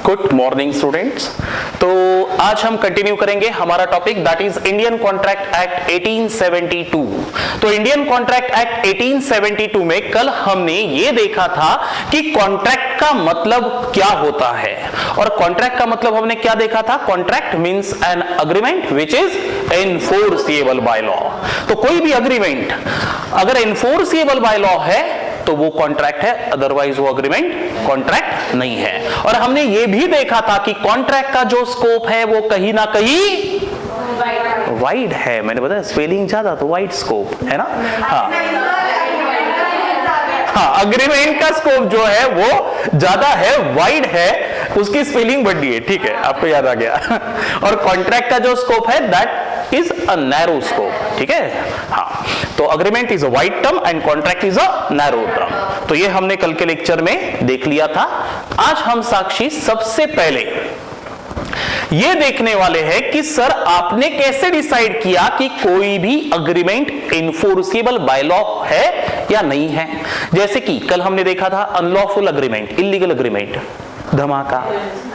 Good morning students. तो आज हम कंटिन्यू करेंगे हमारा topic that is Indian Contract act 1872। तो इंडियन कॉन्ट्रैक्ट एक्ट 1872 में कल हमने ये देखा था कि कॉन्ट्रैक्ट का मतलब क्या होता है, और कॉन्ट्रैक्ट का मतलब हमने क्या देखा था? Contract means N agreement which is enforceable by law. तो कोई भी अग्रीमेंट अगर एनफोर्सेबल बाय लॉ है तो वो कॉन्ट्रैक्ट है, अदरवाइज वो अग्रीमेंट कॉन्ट्रैक्ट नहीं है। और हमने ये भी देखा था कि कॉन्ट्रैक्ट का जो स्कोप है वो कहीं ना कहीं वाइड है। मैंने बताया स्पेलिंग ज्यादा तो वाइड स्कोप है ना। हाँ, अग्रीमेंट का स्कोप जो है वो ज्यादा है, वाइड है, उसकी स्पेलिंग बढ़ी है, ठीक है, आपको याद आ गया। और कॉन्ट्रैक्ट का जो स्कोप है that is a narrow scope, ठीक है। हाँ, तो agreement is a wide term and contract is a narrow term. तो ये हमने कल के लेक्चर में देख लिया था। आज हम साक्षी सबसे पहले ये देखने वाले हैं कि सर आपने कैसे डिसाइड किया कि कोई भी अग्रीमेंट इनफोर्सेबल बाय लॉ है या नहीं है। जैसे कि कल हमने देखा था अनलॉफुल अग्रीमेंट, इलीगल अग्रीमेंट, धमाका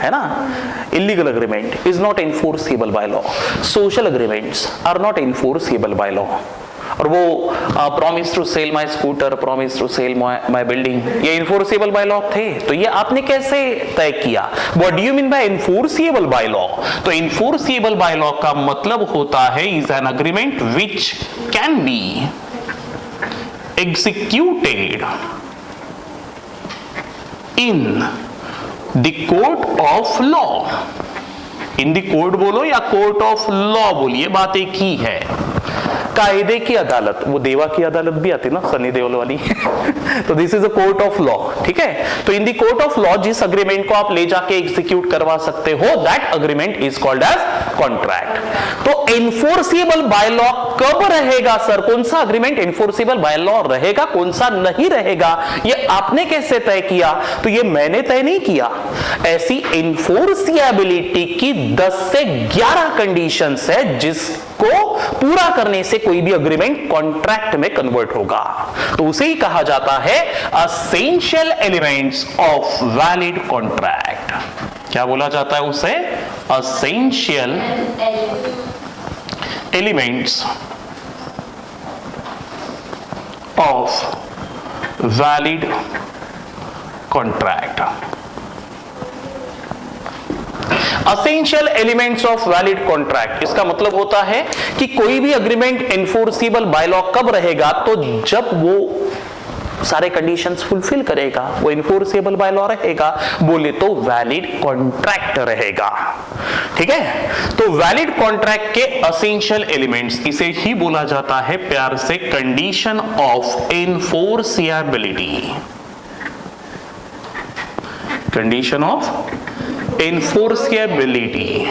है ना। Illegal agreement is not enforceable by law, social agreements are not enforceable by law. और वो promise to sell my scooter, promise to sell my building, ये इनफोर्सेबल बाय लॉ थे। तो ये आपने कैसे तय किया? What do you mean by enforceable by law? तो इनफोर्सेबल बाय लॉ का मतलब होता है is an agreement which can be executed in the court of law. In the court बोलो या कोर्ट ऑफ लॉ बोलिए, बात एक ही है। कायदे की अदालत, वो देवा की अदालत भी आती ना, सनी देओल वाली। तो this is a court of law, ठीक है। तो in the court of law जिस अग्रीमेंट को आप ले जाके एग्जीक्यूट करवा सकते हो that agreement is called as contract. तो एनफोर्सेबल बाय लॉ कब रहेगा सर? कौन सा अग्रीमेंट एनफोर्सेबल बाय लॉ रहेगा, कौन सा नहीं रहेगा, ये आपने कैसे तय किया? तो ये मैंने तय नहीं किया। ऐसी एनफोर्सिएबिलिटी की 10 से 11 कंडीशंस है जिसको पूरा करने से कोई भी अग्रीमेंट कॉन्ट्रैक्ट में कन्वर्ट होगा। तो उसे ही कहा जाता है essential elements of valid contract. क्या बोला जाता है उसे? Essential elements of valid contract. Essential elements of valid contract, इसका मतलब होता है कि कोई भी अग्रीमेंट एनफोर्सेबल बाय लॉ कब रहेगा? तो जब वो सारे कंडीशंस फुलफिल करेगा, वो एनफोर्सेबल बाय लॉ रहेगा। बोले तो वैलिड कॉन्ट्रैक्ट रहेगा, ठीक है। तो वैलिड कॉन्ट्रैक्ट के एसेंशियल एलिमेंट्स, इसे ही बोला जाता है प्यार से कंडीशन ऑफ एनफोर्सिएबिलिटी। कंडीशन ऑफ एनफोर्सिएबिलिटी,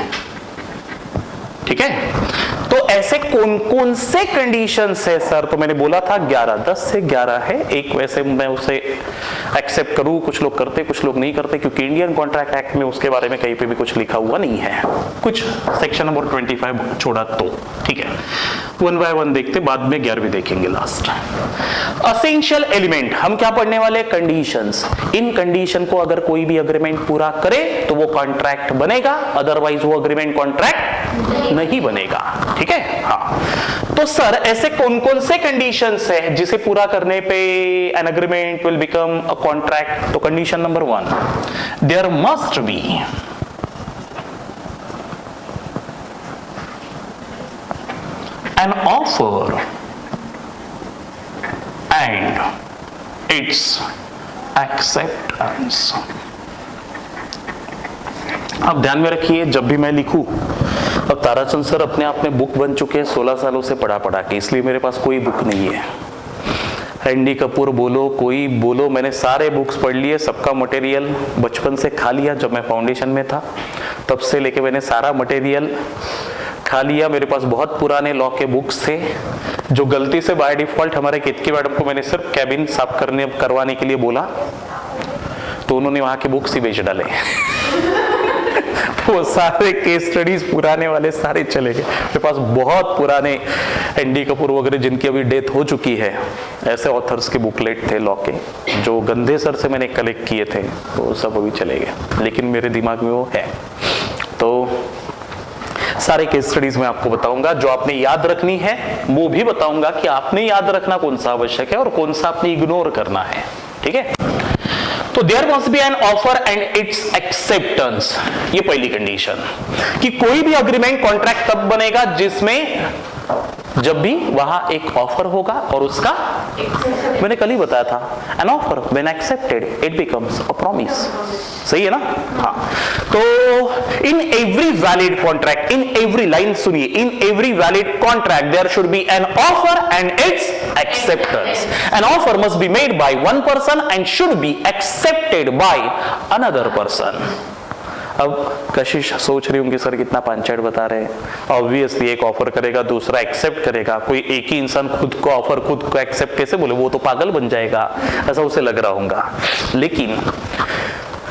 ठीक है। तो ऐसे कौन कौन से कंडीशंस है सर? तो मैंने बोला था 11, 10 से 11 है। एक वैसे मैं उसे एक्सेप्ट करूं, कुछ लोग करते कुछ लोग नहीं करते, क्योंकि इंडियन कॉन्ट्रैक्ट एक्ट में उसके बारे में कहीं पे भी कुछ लिखा हुआ नहीं है। कुछ सेक्शन नंबर 25 छोड़ा तो, ठीक है। वन बाय वन देखते, बाद में 11वीं देखेंगे लास्ट। असेंशियल एलिमेंट हम क्या पढ़ने वाले? कंडीशंस। इन कंडीशन को अगर कोई भी अग्रीमेंट पूरा करे तो वो कॉन्ट्रैक्ट बनेगा, अदरवाइज वो अग्रीमेंट कॉन्ट्रैक्ट नहीं बनेगा, ठीक है। हाँ, तो सर ऐसे कौन कौन से कंडीशंस है जिसे पूरा करने पे an agreement will become a contract? तो condition number 1, there must be an offer and its acceptance. अब ध्यान में रखिए, जब भी मैं लिखूं, अब ताराचंद सर अपने आप में बुक बन चुके हैं 16 सालों से पढ़ा के, इसलिए मेरे पास कोई बुक नहीं है। एनडी कपूर बोलो, कोई बोलो, मैंने सारे बुक्स पढ़ लिए, सबका मटेरियल बचपन से खा लिया। जब मैं फाउंडेशन में था तब से लेके मैंने सारा मटेरियल खा लिया। मेरे पास बहुत पुराने लॉ के बुक्स थे जो गलती से बाय डिफॉल्ट हमारे केतकी मैडम को मैंने सिर्फ कैबिन साफ करवाने के लिए बोला, तो उन्होंने वहां के बुक्स ही बेच डाले। वो सारे केस स्टडीज पुराने वाले सारे चले गए। मेरे पास बहुत पुराने एनडी कपूर वगैरह जिनकी अभी डेथ हो चुकी है, ऐसे ऑथर्स के बुकलेट थे लॉ के, जो गंदे सर से मैंने कलेक्ट किए थे, वो सब अभी चले गए, लेकिन मेरे दिमाग में वो है। तो सारे केस स्टडीज में आपको बताऊंगा, जो आपने याद रखनी है वो भी बताऊंगा कि आपने याद रखना कौन सा आवश्यक है और कौन सा आपने इग्नोर करना है, ठीक है। तो there must be an offer and its acceptance, ये पहली कंडीशन, कि कोई भी अग्रीमेंट कॉन्ट्रैक्ट तब बनेगा जिसमें जब भी वहां एक ऑफर होगा और उसका, मैंने कल ही बताया था, an offer when accepted it becomes a promise, सही है ना। हाँ, तो in every valid contract, in every line सुनिए, in every valid contract there should be an offer and its acceptance. An offer must be made by one person and should be accepted by another person. अब कशिश सोच रही होंगी sir कितना पंचायत बता रहे हैं। Obviously एक ऑफर करेगा, दूसरा एक्सेप्ट करेगा। कोई एक ही इंसान खुद को ऑफर खुद को एक्सेप्ट कैसे बोले, वो तो पागल बन जाएगा, ऐसा उसे लग रहा होगा। लेकिन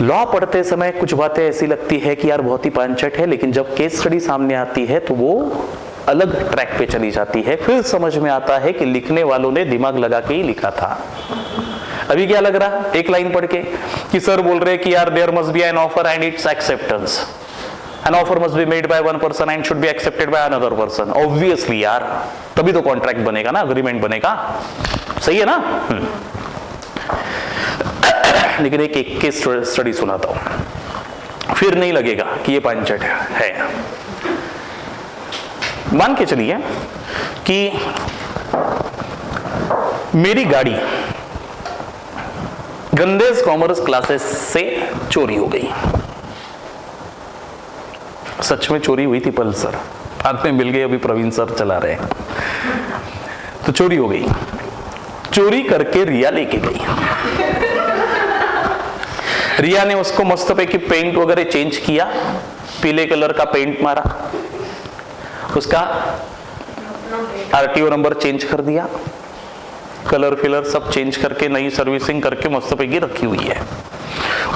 लॉ पढ़ते समय कुछ बातें ऐसी लगती है कि यार बहुत ही पंचायत है, लेकिन जब केस स्टडी सामने आती है तो वो अलग ट्रैक पे चली जाती है। फिर समझ में आता है कि लिखने वालों ने दिमाग लगा के ही लिखा था। अभी क्या लग रहा एक लाइन पढ़ के कि सर बोल रहे कि यार there must be an offer and its acceptance, an offer must be made by one person and should be accepted by another person. Obviously यार तभी तो कॉन्ट्रैक्ट बनेगा ना, अग्रीमेंट बनेगा, सही है ना। लेकिन एक केस स्टडी सुनाता हूं, फिर नहीं लगेगा कि ये पंचायत है। मान के चलिए कि मेरी गाड़ी गंदेज कॉमर्स क्लासेस से चोरी हो गई। सच में चोरी हुई थी, पल्सर हाथ में मिल गई, अभी प्रवीण सर चला रहे हैं। तो चोरी हो गई, चोरी करके रिया लेके गई। रिया ने उसको मस्त पे की पेंट वगैरह चेंज किया, पीले कलर का पेंट मारा, उसका आरटीओ नंबर चेंज कर दिया, कलर फिलर सब चेंज करके नई सर्विसिंग करके मस्त पैकी रखी हुई है।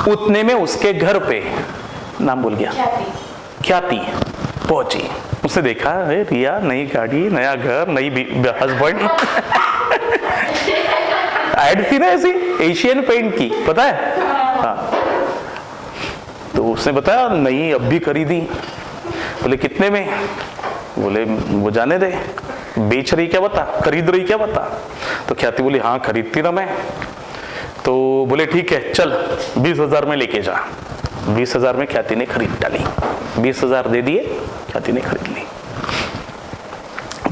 उतने में उसके घर पे, नाम भूल गया, ख्याति पहुंची। उसने देखा है रिया, नई गाड़ी, नया घर, नई हस्बैंड। ऐड थी ना ऐसी एशियन पेंट की, पता है। हाँ, तो उसने बताया नई अब भी खरीदी। बोले कितने में? बोले वो जाने दे, बेच रही क्या बता, खरीद रही क्या बता। तो ख्याति बोली हाँ खरीदती ना मैं। तो बोले ठीक है चल 20,000 में लेके जा। 20,000 में ख्याति ने खरीद डाली, 20,000 दे दिए, ख्याति ने खरीद ली।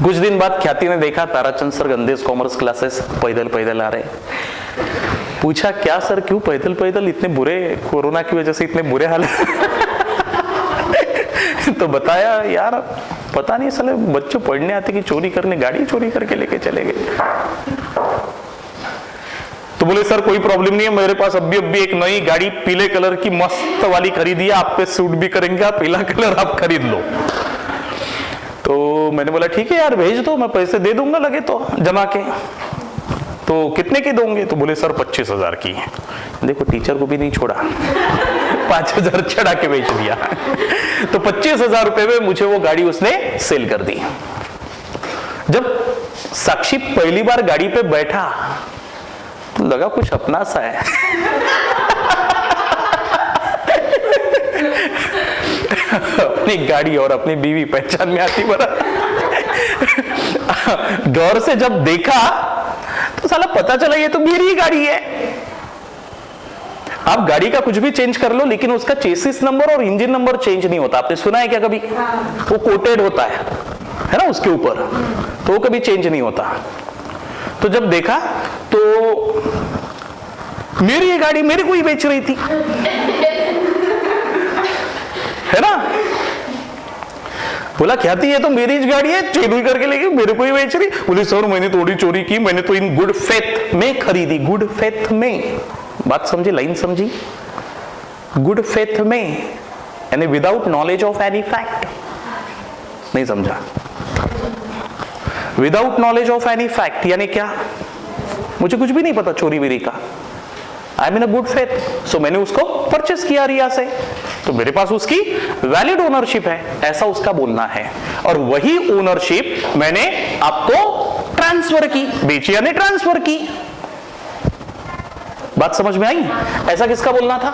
कुछ दिन बाद ख्याति ने देखा ताराचंद सर गंदेज कॉमर्स क्लासेस पैदल पैदल आ रहे। पूछा क्या सर क्यों पैदल पैदल, इतने बुरे, कोरोना की वजह से इतने बुरे हाल। तो बताया यार पता नहीं साले बच्चों पढ़ने आते कि चोरी करने, गाड़ी चोरी करके लेके चले गए। तो बोले सर कोई प्रॉब्लम नहीं है, मेरे पास अभी एक नई गाड़ी पीले कलर की मस्त वाली खरीदी है, आप पे सूट भी करेंगे, आप पीला कलर आप खरीद लो। तो मैंने बोला ठीक है यार भेज दो, मैं पैसे दे दूंगा लगे तो जमा के। तो कितने के दोगे? तो बोले सर 25,000 की। देखो टीचर को भी नहीं छोड़ा, 5,000 चढ़ा के बेच दिया। तो 25,000 रुपए में मुझे वो गाड़ी उसने सेल कर दी। जब साक्षी पहली बार गाड़ी पे बैठा तो लगा कुछ अपना सा है। अपनी गाड़ी और अपनी बीवी पहचान में आती बड़ा। गौर से जब देखा तो साला पता चला ये तो मेरी ही गाड़ी है। आप गाड़ी का कुछ भी चेंज कर लो लेकिन उसका चेसिस नंबर और इंजन नंबर चेंज नहीं होता। आपने सुना है क्या कभी? वो कोटेड होता है ना उसके ऊपर, तो वो कभी चेंज नहीं होता। तो जब देखा तो मेरी ये गाड़ी मेरे को ही बेच रही थी, है ना। बोला ख्याति ये तो मेरी गाड़ी है, चोरी करके लेके मेरे को ही बेच रही। बोली सर मैंने थोड़ी चोरी की, मैंने तो इन गुड फेथ में खरीदी। गुड फेथ में, बात समझी, लाइन समझी? गुड फेथ में यानी without knowledge of any fact. नहीं समझा? Without knowledge of any fact यानी क्या? मुझे कुछ भी नहीं पता चोरी वेरी का। I am in a good faith, so मैंने उसको परचेस किया रिया से, तो मेरे पास उसकी वैलिड ओनरशिप है, ऐसा उसका बोलना है। और वही ओनरशिप मैंने आपको ट्रांसफर की, बेची यानी ट्रांसफर की। बात समझ में आई? ऐसा किसका बोलना था?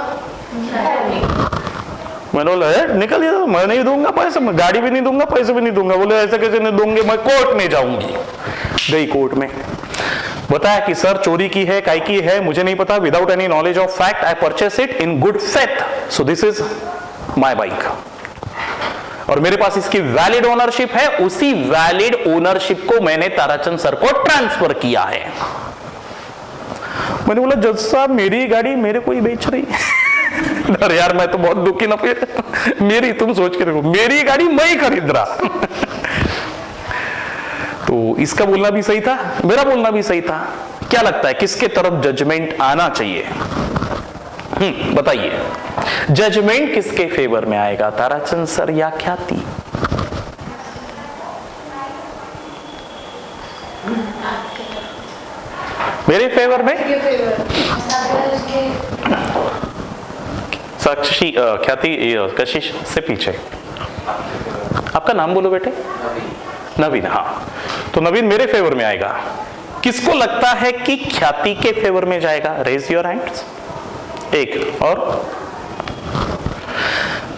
मैंने बोला निकल जाओ, मैं नहीं दूंगा पैसे, मैं गाड़ी भी नहीं दूंगा, पैसे भी नहीं दूंगा। बोले ऐसा कैसे नहीं दूंगे, मैं कोर्ट में जाऊंगी। गई कोर्ट में, बताया कि सर चोरी की है, काय की है मुझे नहीं पता, without any knowledge of fact I purchase it in good faith, so this is my bike, और मेरे पास इसकी वैलिड ओनरशिप है। उसी वैलिड ओनरशिप को मैंने ताराचंद सर को ट्रांसफर किया है। मैंने बोला जज साहब मेरी गाड़ी मेरे को ही बेच रही अरे यार मैं तो बहुत दुखी ना, फिर मेरी, तुम सोच के देखो, मेरी गाड़ी मैं ही खरीद रहा तो इसका बोलना भी सही था, मेरा बोलना भी सही था। क्या लगता है किसके तरफ जजमेंट आना चाहिए? बताइए, जजमेंट किसके फेवर में आएगा, ताराचंद सर या ख्याति? मेरे फेवर में साक्षी, ख्याति, कशिश से पीछे। आपका नाम बोलो बेटे। नवीन। हाँ, तो नवीन मेरे फेवर में आएगा। किसको लगता है कि ख्याति के फेवर में जाएगा? Raise your hands. एक और,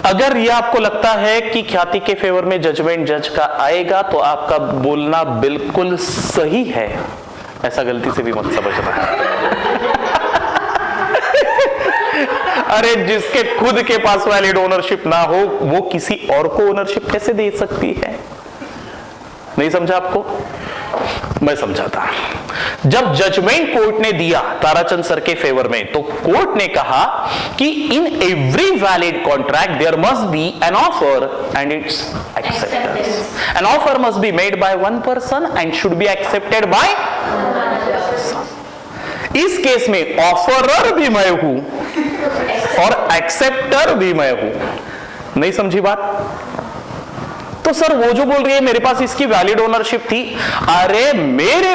अगर यह आपको लगता है कि ख्याति के फेवर में जजमेंट जज का आएगा तो आपका बोलना बिल्कुल सही है, ऐसा गलती से भी मत समझना अरे जिसके खुद के पास वैलिड ओनरशिप ना हो वो किसी और को ओनरशिप कैसे दे सकती है? नहीं समझा आपको? मैं समझाता। जब जजमेंट कोर्ट ने दिया ताराचंद सर के फेवर में, तो कोर्ट ने कहा कि in every valid contract there must be an offer and its acceptance. An offer must be made by one person and should be accepted by. इस केस में ऑफरर भी मैं हूं और एक्सेप्टर भी मैं हूं। नहीं समझी बात? तो सर वो जो बोल रही है मेरे पास इसकी वैलिड ओनरशिप थी, अरे मेरे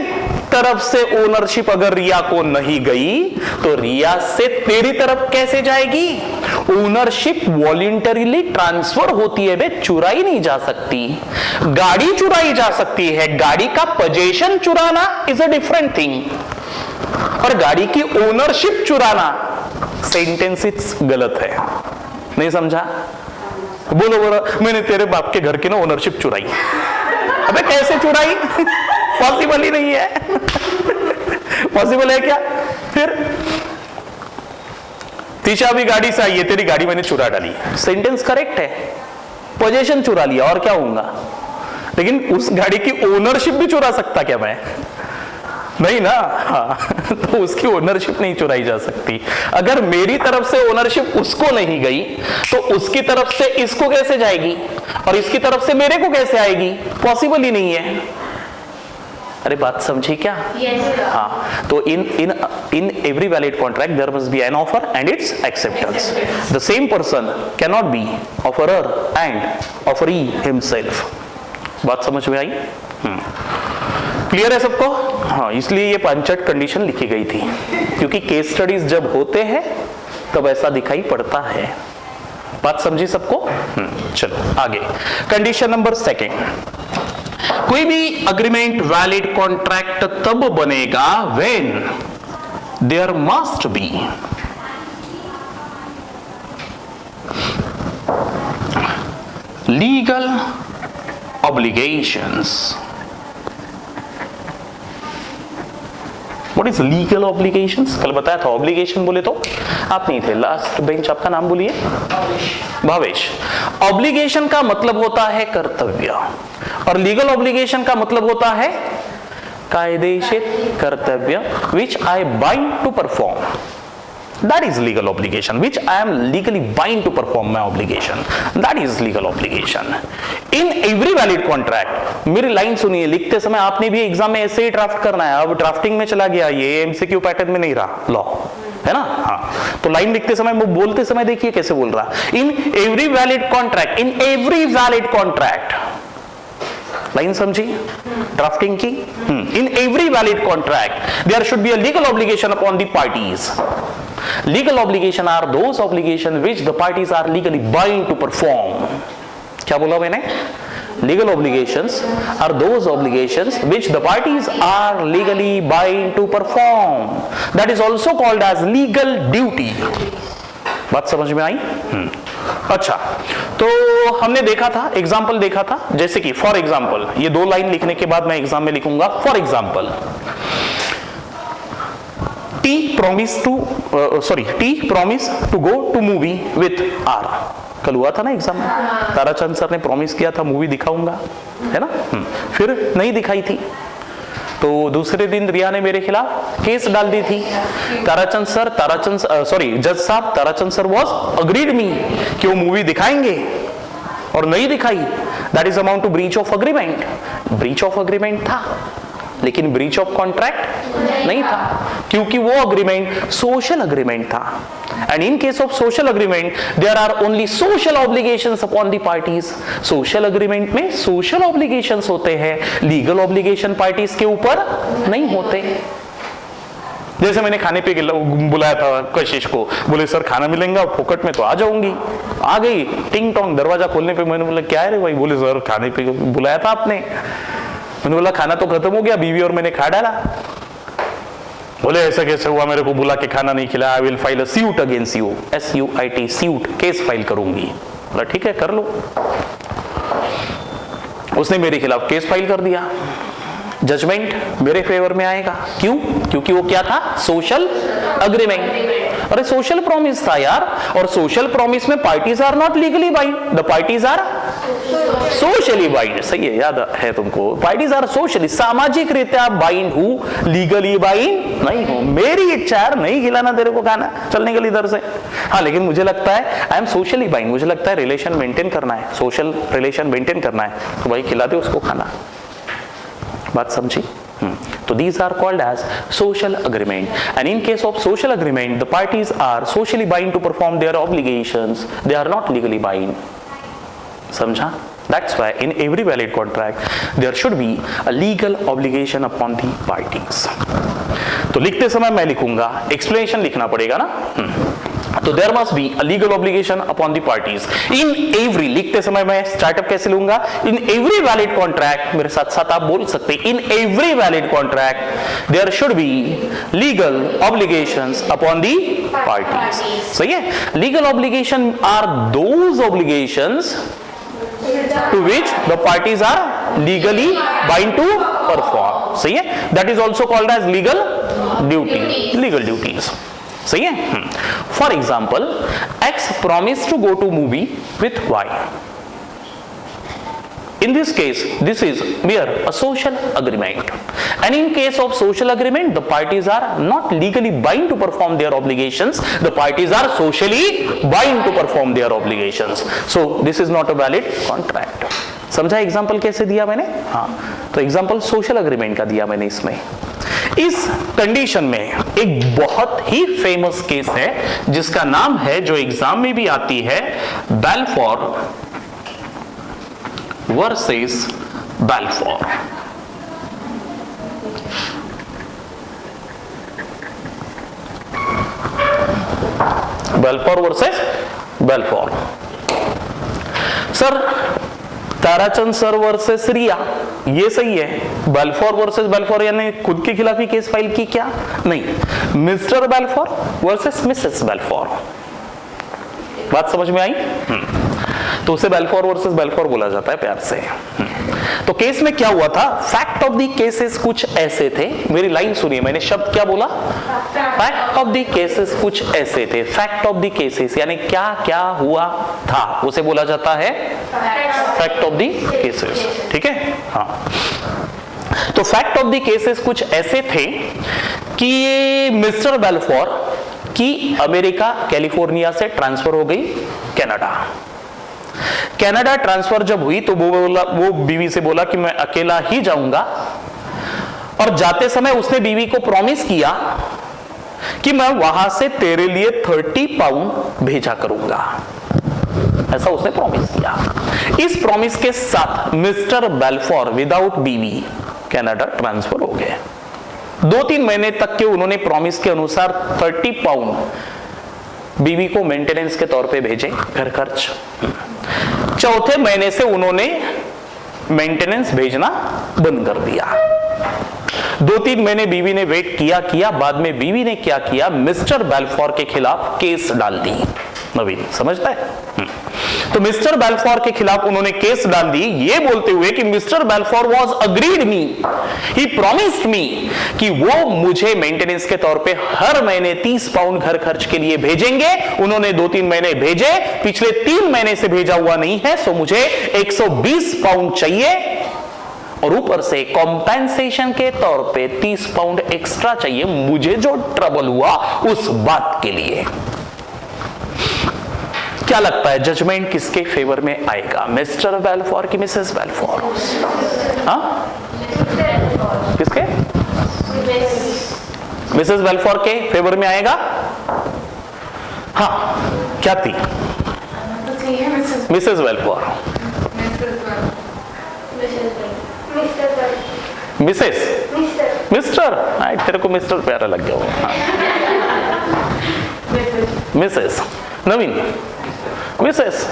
तरफ से ओनरशिप अगर रिया को नहीं गई तो रिया से तेरी तरफ कैसे जाएगी? ओनरशिप वॉलंटरीली ट्रांसफर होती है बे, चुराई नहीं जा सकती। गाड़ी चुराई जा सकती है, गाड़ी का पोजेशन चुराना इज अ डिफरेंट थिंग, और गाड़ी की ओनरशिप चुराना सेंटेंस गलत है। नहीं समझा? बोलो बोलो, मैंने तेरे बाप के घर की ना ओनरशिप चुराई। अबे कैसे चुराई? पॉसिबल ही नहीं है पॉसिबल है क्या? फिर तीशा भी गाड़ी से आई है, तेरी गाड़ी मैंने चुरा डाली, सेंटेंस करेक्ट है, पोजीशन चुरा लिया और क्या होगा? लेकिन उस गाड़ी की ओनरशिप भी चुरा सकता क्या मैं? नहीं ना। हाँ तो उसकी ओनरशिप नहीं चुराई जा सकती। अगर मेरी तरफ से ओनरशिप उसको नहीं गई तो उसकी तरफ से इसको कैसे जाएगी, और इसकी तरफ से मेरे को कैसे आएगी? पॉसिबल ही नहीं है। अरे बात समझी क्या? yes, हाँ, तो in every valid contract there must be an offer and its acceptance. The same person can not be offerer and offeree himself. बात समझ में आई? क्लियर है सबको? हाँ, इसलिए ये पांचट कंडीशन लिखी गई थी, क्योंकि केस स्टडीज जब होते हैं तब ऐसा दिखाई पड़ता है। बात समझी सबको? चलो आगे, कंडीशन नंबर सेकेंड। कोई भी अग्रीमेंट वैलिड कॉन्ट्रैक्ट तब बनेगा when there must be legal obligations. What is legal obligations? कल बताया था। ऑब्लिगेशन बोले तो आप नहीं थे, लास्ट बेंच, आपका नाम बोलिए। भावेश। ऑब्लिगेशन का मतलब होता है कर्तव्य, और लीगल ऑब्लिगेशन का मतलब होता है कायदेशीर कर्तव्य, which I bind to perform. That is legal obligation, which I am legally bound to perform my obligation. That is legal obligation. In every valid contract, मेरी लाइन सुनिए, लिखते समय आपने भी एग्जाम में ऐसे ही ड्राफ्ट करना है। अब ड्राफ्टिंग में चला गया, ये एमसीक्यू पैटर्न में नहीं रहा, लॉ है ना। हाँ, तो लाइन लिखते समय, वो बोलते समय देखिए कैसे बोल रहा। In every valid contract, in every valid contract, line समझी ड्राफ्टिंग की? In every valid contract there should be a legal obligation upon the parties. Legal obligation are those obligation which the parties are legally bind to perform. क्या बोला मैंने? Legal obligations are those obligations which the parties are legally bound to perform. That is also called as legal duty. बात समझ में आई? अच्छा, तो हमने देखा था, एग्जाम्पल देखा था, जैसे कि फॉर एग्जाम्पल, ये 2 लाइन लिखने के बाद मैं एग्जाम में लिखूंगा for example, T promise to go to movie with R। कल हुआ था ना एग्जाम में, ताराचंद सर ने प्रॉमिस किया था मूवी दिखाऊंगा, है ना? फिर नहीं दिखाई थी, तो दूसरे दिन रिया ने मेरे खिलाफ केस डाल दी थी। जज साहब Tarachand sir was agreed me कि वो मूवी दिखाएंगे और नहीं दिखाई। That is amount to breach of agreement. Breach of agreement था, लेकिन ब्रीच ऑफ कॉन्ट्रैक्ट नहीं था, क्योंकि वो अग्रीमेंट सोशल अग्रीमेंट था। And in case of social agreement there are only social obligations upon the parties. Social agreement में social obligations होते हैं, लीगल ऑब्लिगेशन पार्टीज के ऊपर नहीं होते। जैसे मैंने खाने पे बुलाया था कशिश को, बोले सर खाना मिलेगा फोकट में, तो आ जाऊंगी। आ गई, टिंग टोंग, दरवाजा खोलने पे मैंने बोला क्या है रे भाई? बोले सर खाने पे बुलाया था आपने। मैंने बोला खाना तो खत्म हो गया, बीवी और मैंने खा डाला। बोले ऐसा कैसे हुआ, मेरे को बुला के खाना नहीं खिलाया, I will file a suit against you, SUIT, suit, case file करूंगी। बोला ठीक है कर लो। उसने मेरे खिलाफ केस फाइल कर दिया, जजमेंट मेरे फेवर में आएगा। क्यों? क्योंकि वो क्या था? Social agreement. अरे सोशल प्रॉमिस था यार, और सोशल प्रॉमिस में parties are not legally bind, the parties are socially bind. सही है, याद है तुमको? पार्टीज आर सोशली, सामाजिक रीत्या बाइंड हूं, लीगली बाइंड नहीं हूं। मेरी इच्छा है नहीं खिलाना तेरे को खाना, चल निकल इधर से। हाँ, लेकिन मुझे लगता है आई एम सोशली बाइंड, मुझे लगता है रिलेशन मेंटेन करना है, सोशल रिलेशन मेंटेन करना है, तो भाई खिला दे उसको खाना। बात समझी? तो these are called as social agreement, and in case of social agreement the parties are socially bound to perform their obligations, they are not legally bound. समझा? That's why in every valid contract there should be a legal obligation upon the parties. तो लिखते समय मैं लिखूंगा, explanation लिखना पड़ेगा ना। तो there must be a legal obligation upon the parties in every, लिखते समय मैं स्टार्टअप कैसे लूंगा? इन एवरी वैलिड कॉन्ट्रैक्ट, मेरे साथ साथ आप बोल सकते हैं, in every valid contract there should be legal obligations upon the parties. सही है? Legal obligation are those obligations to which the parties are legally bound to perform. सही है? That is also called as legal duty, legal duties. सही है? For example, X promised to go to movie with Y. In this case, this is mere a social agreement. And in case of social agreement, the parties are not legally bound to perform their obligations. The parties are socially bound to perform their obligations. So, this is not a valid contract. समझा example कैसे दिया मैंने? हाँ, तो example social agreement का दिया मैंने इसमें। इस कंडीशन में एक बहुत ही फेमस केस है जिसका नाम है, जो एग्जाम में भी आती है, Balfour versus Balfour. Balfour versus Balfour. Sir Tarachand sir versus रिया, ये सही है। बैलफोर वर्सेस बैलफोर यानी खुद के खिलाफ ही केस फाइल की क्या? नहीं, मिस्टर बैलफोर वर्सेस मिसेस बैलफोर। बात समझ में आई? तो उसे बैलफोर वर्सेस बैलफोर बोला जाता है प्यार से। तो केस में क्या हुआ था? फैक्ट ऑफ द केसेस कुछ ऐसे थे। मेरी लाइन सुनिए, मैंने शब्द क्या बोला? फैक्ट ऑफ द केसेस कुछ ऐसे थे। फैक्ट ऑफ द केसेस यानी क्या क्या हुआ था, उसे बोला जाता है फैक्ट ऑफ द केसेस। ठीक है? हाँ, तो फैक्ट ऑफ द केसेस कुछ ऐसे थे कि मिस्टर बैलफोर की अमेरिका कैलिफोर्निया से ट्रांसफर हो गई कनाडा। कनाडा ट्रांसफर जब हुई तो वो बीवी से बोला कि मैं अकेला ही जाऊंगा, और जाते समय उसने बीवी को प्रॉमिस किया कि मैं वहां से तेरे लिए 30 पाउंड भेजा करूंगा। ऐसा उसने प्रॉमिस किया। इस प्रॉमिस के साथ मिस्टर बैलफोर विदाउट बीवी कनाडा ट्रांसफर हो गए। 2-3 महीने तक के उन्होंने प्रॉमिस के अनुसार 30 पाउंड बीवी को मेंटेनेंस के तौर पे भेजे, घर खर्च। चौथे महीने से उन्होंने मेंटेनेंस भेजना बंद कर दिया। 2-3 महीने बीवी ने वेट किया, बाद में बीवी ने क्या किया, मिस्टर बेल्फोर के खिलाफ केस डाल दी। नवीन समझता है? तो मिस्टर बेल्फोर के खिलाफ उन्होंने केस डाल दी, ये बोलते हुए कि mister Balfour was agreed me, he promised मी कि वो मुझे मेंटेनेंस के तौर पे हर महीने 30 पाउंड घर खर्च के लिए भेजेंगे। उन्होंने 2-3 महीने भेजे, पिछले 3 महीने से भेजा हुआ नहीं है, सो मुझे 120 पाउंड चाहिए और ऊपर से कॉम्पेंसेशन के तौर पे 30 पाउंड एक्स्ट्रा चाहिए मुझे जो ट्रबल हुआ उस बात के लिए। क्या लगता है जजमेंट किसके फेवर में आएगा, मिस्टर बेल्फोर की मिसेस बेल्फोर? हाँ, किसके? मिसेस बेल्फोर के फेवर में आएगा। हाँ, क्या थी? Mrs Balfour. मिसेस मिस्टर, तेरे को मिस्टर प्यारा लग गया वो। मिसेस नवीन, मिसेस।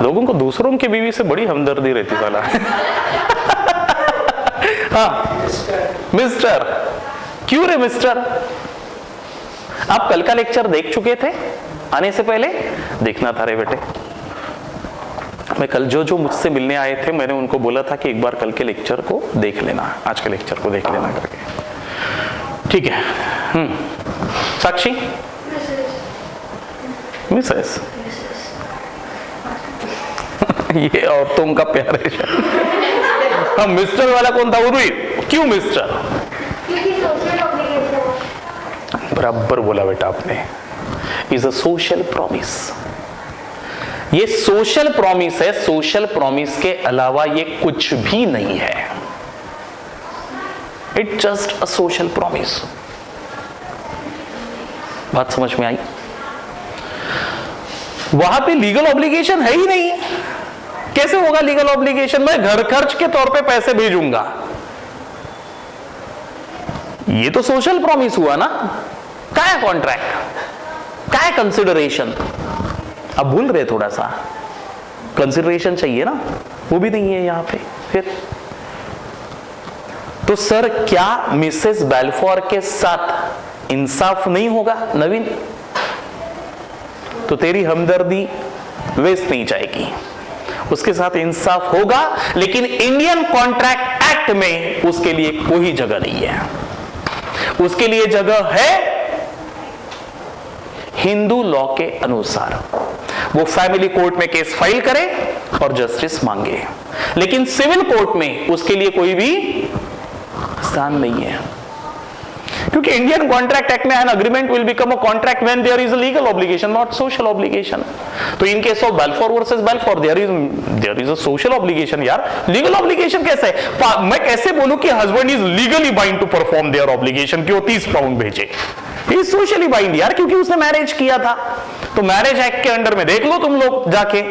लोगों को दूसरों की बीवी से बड़ी हमदर्दी रहती साला। हाँ, मिस्टर। क्यों रे मिस्टर? आप कल का लेक्चर देख चुके थे आने से पहले? देखना था रे बेटे। मैं कल जो मुझसे मिलने आए थे मैंने उनको बोला था कि एक बार कल के लेक्चर को देख लेना, आज के लेक्चर को देख लेना करके, ठीक है? साक्षी, मिसेस। ये औरतों का प्यार है। हाँ, मिस्टर वाला कौन था? उर्वी। क्यों मिस्टर? बराबर बोला बेटा आपने। Is a social promise. ये सोशल प्रॉमिस है, सोशल प्रॉमिस के अलावा ये कुछ भी नहीं है। It just a social promise. बात समझ में आई? वहां पे लीगल ऑब्लिगेशन है ही नहीं। कैसे होगा लीगल ऑब्लिगेशन? मैं घर खर्च के तौर पे पैसे भेजूंगा, ये तो सोशल प्रॉमिस हुआ ना। क्या है कॉन्ट्रैक्ट? क्या है कंसिडरेशन? अब भूल रहे थोड़ा सा, कंसिडरेशन चाहिए ना, वो भी नहीं है यहां पे। फिर तो सर क्या मिसेस बेल्फोर के साथ इंसाफ नहीं होगा नवीन? तो तेरी हमदर्दी वेस्ट नहीं जाएगी, उसके साथ इंसाफ होगा, लेकिन इंडियन कॉन्ट्रैक्ट एक्ट में उसके लिए कोई जगह नहीं है। उसके लिए जगह है हिंदू लॉ के अनुसार। वो फैमिली कोर्ट में केस फाइल करे और जस्टिस मांगे, लेकिन सिविल कोर्ट में उसके लिए कोई भी स्थान नहीं है, क्योंकि इंडियन कॉन्ट्रैक्ट एक्ट में an agreement will become a contract when there is a legal obligation, not social obligation. तो in case of Balfour versus Balfour there is a social obligation. यार लीगल ऑब्लिगेशन कैसे है? मैं कैसे बोलूं कि husband is legally bind to perform their obligation कि वो 30 पाउंड भेजे? ही इज सोशली बाइंड यार, क्योंकि उसने मैरिज किया था। तो मैरिज एक्ट के अंडर में देख लो तुम लोग जाके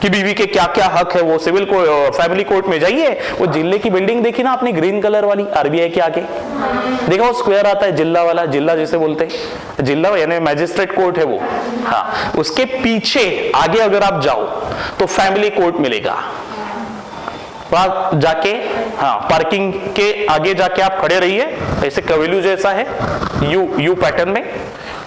कि बीवी के क्या क्या हक है। वो सिविल को फैमिली कोर्ट में जाइए, वो जिले की बिल्डिंग देखी ना आपने, ग्रीन कलर वाली, आरबीआई के आगे देखा, वो स्क्वायर आता है जिला वाला, जिला जिसे बोलते हैं, जिला यानी मैजिस्ट्रेट कोर्ट है वो। हाँ, उसके पीछे आगे अगर आप जाओ तो फैमिली कोर्ट मिलेगा। वहां जाके, हाँ, पार्किंग के आगे जाके आप खड़े रहिए, ऐसे कवेलू जैसा है, यू पैटर्न में।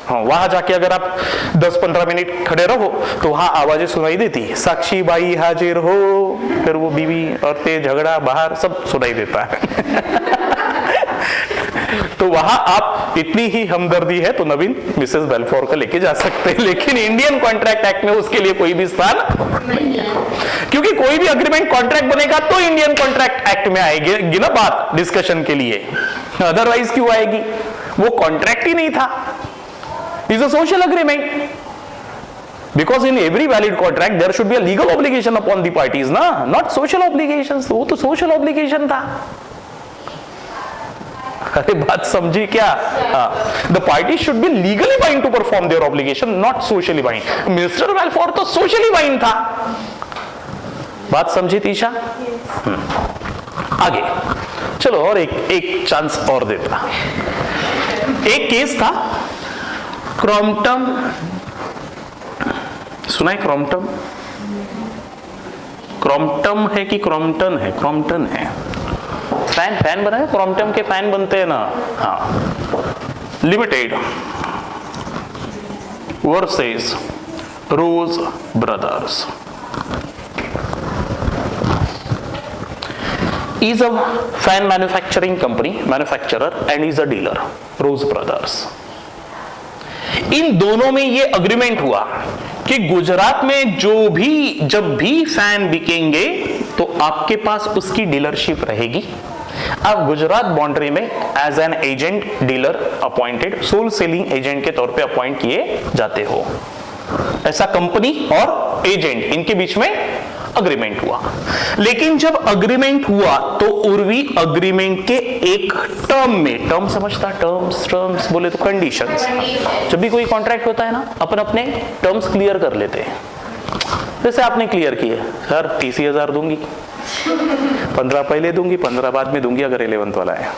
हाँ, वहां जाके अगर आप 10-15 मिनट खड़े रहो तो वहां आवाजें सुनाई देती, साक्षी बाई हाजिर हो, फिर वो बीवी औरतें झगड़ा बाहर सब सुनाई देता है। तो वहां आप इतनी ही हमदर्दी है तो नवीन मिसेस बेल्फोर को लेके जा सकते हैं, लेकिन इंडियन कॉन्ट्रैक्ट एक्ट में उसके लिए कोई भी स्थान नहीं है, क्योंकि कोई भी अग्रीमेंट कॉन्ट्रैक्ट बनेगा तो इंडियन कॉन्ट्रैक्ट एक्ट में आएगी ना बात डिस्कशन के लिए, अदरवाइज क्यों आएगी? वो कॉन्ट्रैक्ट ही नहीं था, is a social agreement. Because in every valid contract there should be a legal obligation upon the parties, ना, not social obligations। वो तो social obligation था। अरे बात समझी क्या? The parties should be legally bound to perform their obligation, not socially bound। Mister Balfour तो socially bound था। बात समझी तीशा? आगे चलो, और एक चांस और देता। एक केस था क्रॉम्पटन सुना है क्रॉम्पटन? क्रॉम्पटन है कि क्रॉम्पटन है? क्रॉम्पटन है। फैन बना है, क्रॉम्पटन के फैन बनते हैं ना। हाँ, limited versus Rose brothers is a fan manufacturing company, manufacturer and is a dealer, Rose Brothers। इन दोनों में ये अग्रीमेंट हुआ कि गुजरात में जब भी फैन बिकेंगे तो आपके पास उसकी डीलरशिप रहेगी। आप गुजरात बाउंड्री में as an agent dealer appointed, sole selling agent के तौर पे अपॉइंट किए जाते हो। ऐसा कंपनी और एजेंट इनके बीच में अग्रीमेंट हुआ। लेकिन जब अग्रीमेंट हुआ तो उर्वी अग्रीमेंट के एक टर्म में, टर्म समझता, टर्म्स बोले तो कंडीशंस। जब भी कोई कॉन्ट्रैक्ट होता है ना, अपन अपने टर्म्स क्लियर कर लेते हैं। जैसे आपने क्लियर किए, सर 30,000 दूंगी, 15 पहले दूंगी, 15 बाद में दूंगी अगर 11th वाला है।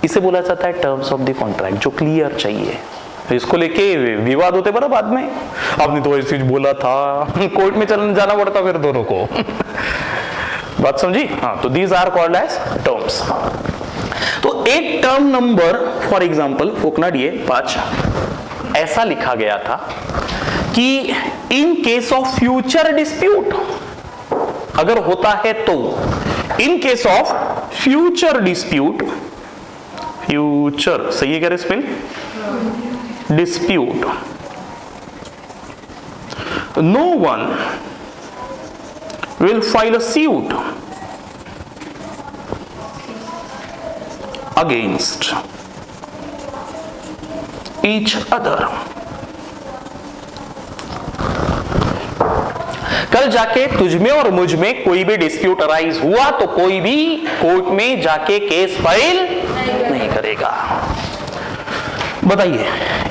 इसे बोला जाता है टर्म्स ऑफ द कॉन्ट्रैक्ट, जो क्लियर चाहिए। इसको लेके विवाद होते बड़ा बाद में, आपने तो ऐसी बोला था, कोर्ट में चलने जाना पड़ता फिर दोनों को। बात समझी? हाँ, तो these are called as terms. तो एक टर्म नंबर फॉर एग्जांपल फुकनाडी 5 ऐसा लिखा गया था कि in case of future dispute, अगर होता है तो, in case of future dispute, future सही है क्या spell? dispute, no one will file a suit against each other। कल जाके तुझमें और मुझ में कोई भी डिस्प्यूट अराइज हुआ तो कोई भी कोर्ट में जाके केस फाइल नहीं करेगा। बताइए,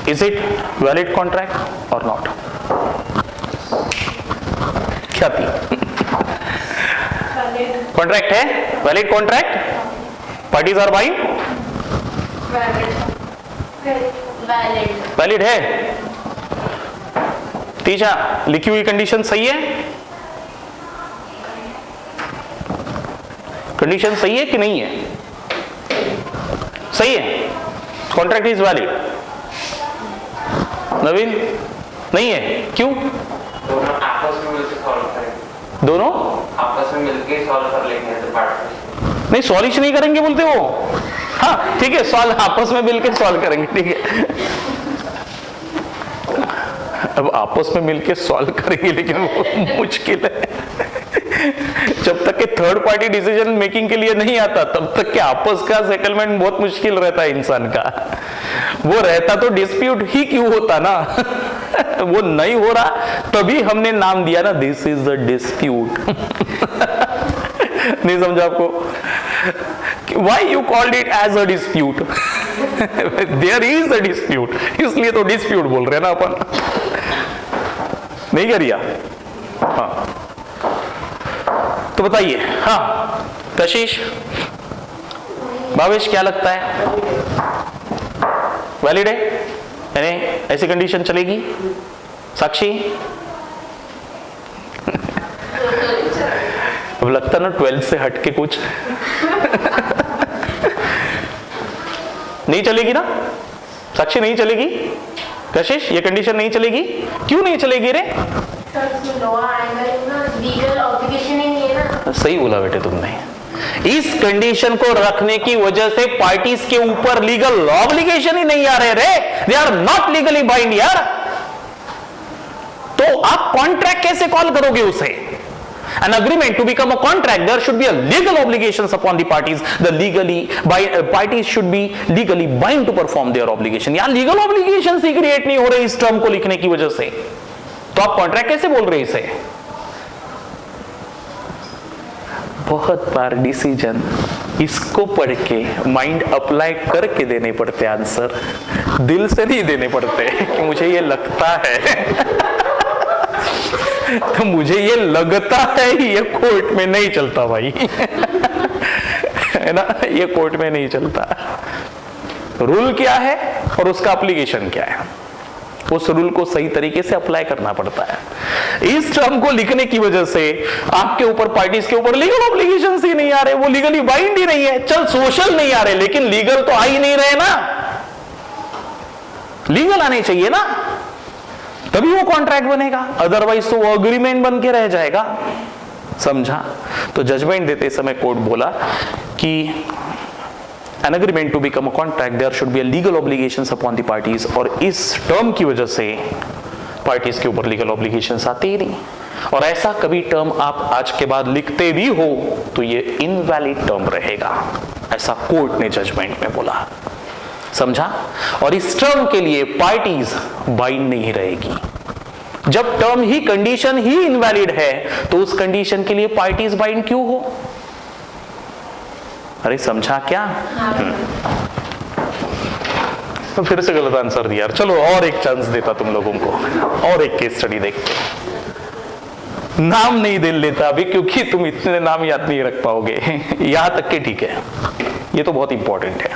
इज इट वैलिड कॉन्ट्रैक्ट और नॉट? क्या थी? कॉन्ट्रैक्ट है, valid contract, parties are bind, valid है। तीजा, लिखी हुई कंडीशन सही है? कंडीशन सही है कि नहीं है? सही है, कॉन्ट्रैक्ट इज वैलिड। नवीन, नहीं है, क्यों? दोनों आपस में मिलकर सॉल्व करेंगे, दोनों आपस में मिलकर सॉल्व कर लेंगे। तो पार्ट नहीं, सॉल्व नहीं करेंगे बोलते हो? हाँ ठीक है, सॉल्व आपस में मिलकर सॉल्व करेंगे, ठीक है। अब आपस में मिलकर सॉल्व करेंगे लेकिन वो मुश्किल है। जब तक के थर्ड पार्टी डिसीजन मेकिंग के लिए नहीं आता तब तक के आपस का सेटलमेंट बहुत मुश्किल रहता है इंसान का। वो रहता तो डिस्प्यूट ही क्यों होता ना। वो नहीं हो रहा तभी हमने नाम दिया ना, दिस इज द डिस्प्यूट। नहीं समझा आपको? Why you called it as a dispute? There is a dispute, इसलिए तो dispute बोल रहे हैं ना अपन। नहीं करिया? हाँ, तो बताइए। हाँ कशिश, भावेश, क्या लगता है? वैलिड है? यानी ऐसी कंडीशन चलेगी? साक्षी? अब लगता ना 12th से हटके कुछ नहीं चलेगी ना? साक्षी नहीं चलेगी? कशिश, ये कंडीशन नहीं चलेगी? क्यों नहीं चलेगी रे? सही बोला बेटे तुमने। इस कंडीशन को रखने की वजह से पार्टीज के ऊपर लीगल ऑब्लिगेशन ही नहीं आ रहे रे, they are not legally bind यार। तो आप कॉन्ट्रैक्ट कैसे कॉल करोगे उसे? An agreement to become a contract, there should be a legal obligations upon the parties. Parties should be legally bound to perform their obligation. यार legal obligations ही create नहीं हो रहे इस टर्म को लिखने की वजह से, तो आप कॉन्ट्रैक्ट कैसे बोल रहे इसे? बहुत बार डिसीजन इसको पढ़ के माइंड अप्लाई करके देने पड़ते आंसर, दिल से नहीं देने पड़ते कि मुझे ये लगता है। तो मुझे ये लगता है ये कोर्ट में नहीं चलता भाई। है ना, ये कोर्ट में नहीं चलता। रूल क्या है और उसका एप्लीकेशन क्या है, उस रूल को सही तरीके से अप्लाई करना पड़ता है। इस टर्म को लिखने की वजह से आपके ऊपर, पार्टीज के ऊपर लीगल ऑब्लिगेशंस ही नहीं आ रहे, वो लीगली बाइंड ही नहीं है। चल सोशल नहीं आ रहे, लेकिन लीगल तो आ ही नहीं रहे ना, लीगल आने चाहिए ना, तभी वो कॉन्ट्रैक्ट बनेगा, अदरवाइज तो वो अग्रीमेंट बन के रह जाएगा। समझा? तो जजमेंट देते समय कोर्ट बोला कि an agreement to become a contract there should be a legal obligations upon the parties, और इस टर्म की वजह से पार्टीज के ऊपर लीगल ऑब्लिगेशंस आते ही नहीं। और ऐसा कभी टर्म आप आज के बाद लिखते भी हो तो ये इनवैलिड टर्म रहेगा, ऐसा कोर्ट ने जजमेंट में बोला। समझा? और इस टर्म के लिए पार्टीज बाइंड नहीं रहेगी। जब टर्म ही, कंडीशन ही इनवैलिड है तो उस कंडीशन के लिए पार्टीज बाइंड क्यों हो? अरे समझा क्या? तो फिर से गलत आंसर दिया। चलो और एक चांस देता तुम लोगों को, और एक केस स्टडी देखते। नाम नहीं दे लेता अभी क्योंकि तुम इतने नाम याद नहीं रख पाओगे, यहां तक के ठीक है, ये तो बहुत इंपॉर्टेंट है।